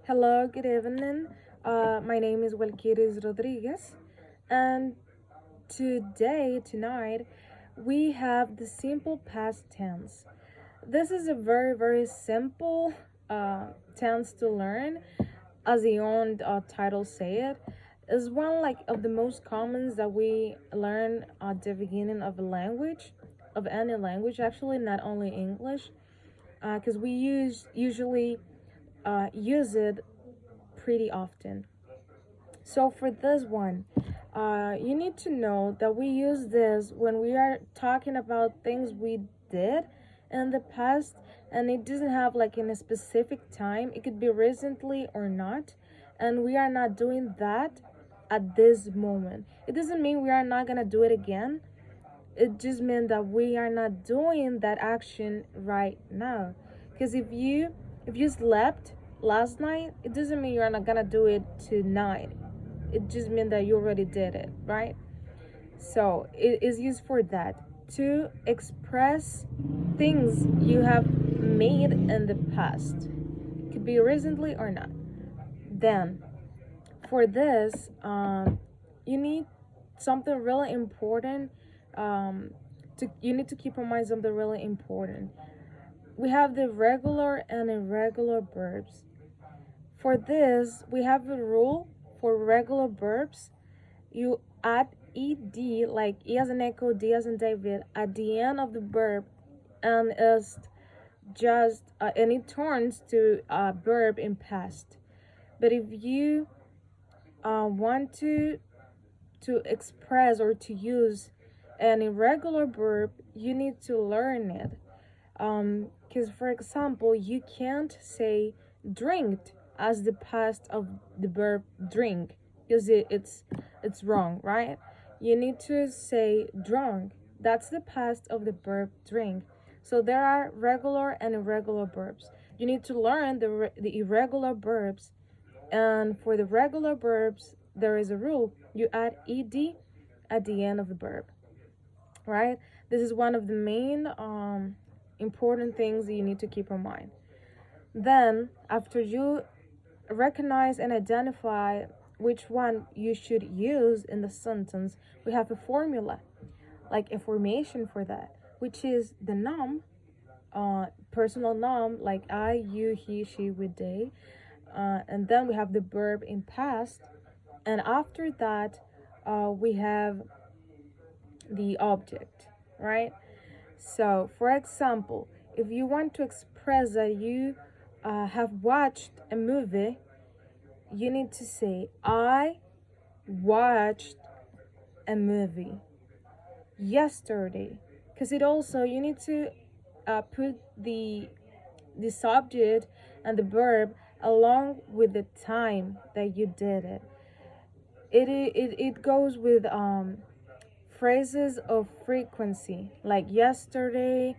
Hello, good evening. My name is Walkiris Rodriguez, and tonight, we have the simple past tense. This is a very simple tense to learn, as the own title say it. Is one like of the most commons that we learn at the beginning of a language, of any language actually, not only English, because we usually use it pretty often. So for this one, you need to know that we use this when we are talking about things we did in the past, and it doesn't have like in a specific time. It could be recently or not, and we are not doing that at this moment. It doesn't mean we are not gonna do it again. It just means that we are not doing that action right now. Because if you slept last night, it doesn't mean you're not gonna do it tonight. It just means that you already did it, right? So it is used for that, to express things you have made in the past. Could be recently or not. Then for this, you need something really important. You need to keep in mind something really important. We have the regular and irregular verbs. For this, we have a rule for regular verbs. You add ed, like E as in echo, D as in David, at the end of the verb, and it turns to a verb in past. But if you want to express or to use an irregular verb, you need to learn it. Because for example, you can't say drinked as the past of the verb drink, because it's wrong, right? You need to say drunk. That's the past of the verb drink. So there are regular and irregular verbs. You need to learn the irregular verbs, and for the regular verbs, there is a rule. You add ed at the end of the verb, right? This is one of the main important things that you need to keep in mind. Then, after you recognize and identify which one you should use in the sentence, we have a formula, like a formation for that, which is the noun, personal noun, like I, you, he, she, we, they. And then we have the verb in past, and after that, we have the object, right? So, for example, if you want to express that you have watched a movie, you need to say, I watched a movie yesterday. Because it also, you need to put the subject and the verb along with the time that you did it. It goes with phrases of frequency, like yesterday,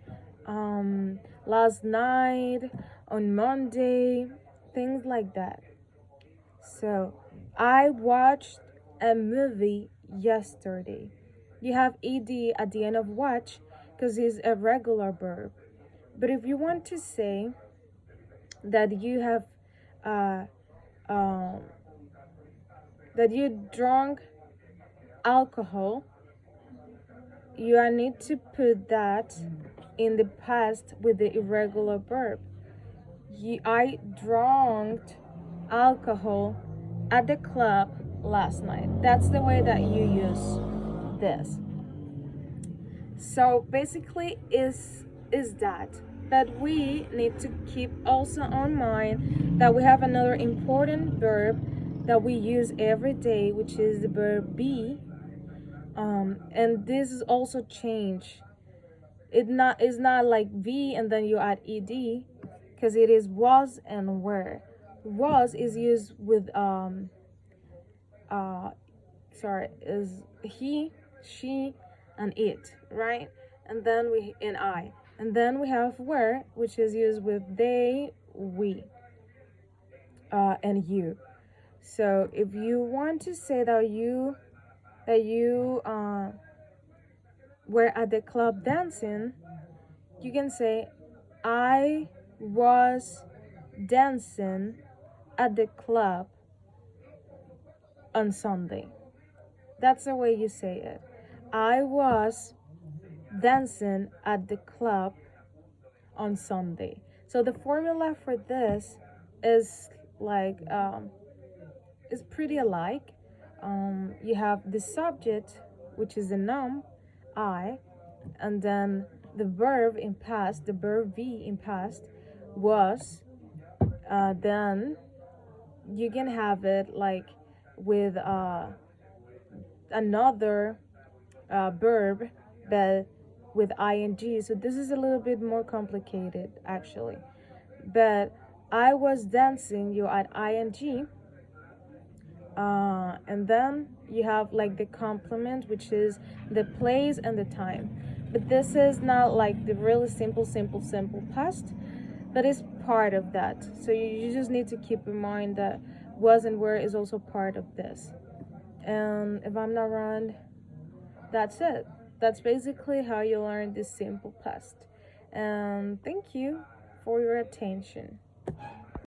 last night, on Monday, things like that. So, I watched a movie yesterday. You have ed at the end of watch because it's a regular verb. But if you want to say that you have uh, um, that you drank alcohol, you need to put that in the past with the irregular verb. I drank alcohol at the club last night. That's the way that you use this. So basically is that. But we need to keep also on mind that we have another important verb that we use every day, which is the verb be. And this is also change. It's not like be and then you add ed, because it is was and were. Was is used with uh is he, she, and it, right? And then I. And then we have were, which is used with they, we, and you. So if you want to say that you were at the club dancing, you can say I was dancing at the club on Sunday. That's the way you say it. I was dancing at the club on Sunday. So the formula for this is like is pretty alike. You have the subject, which is the noun, I, and then the verb in past, the verb be in past, was. Then you can have it like with another verb, but with ing. So this is a little bit more complicated actually. But I was dancing, you add ing, and then you have like the complement, which is the place and the time. But this is not like the really simple past, but it's part of that. So you just need to keep in mind that was and were is also part of this. And if I'm not wrong, that's it. That's basically how you learn this simple past. And thank you for your attention.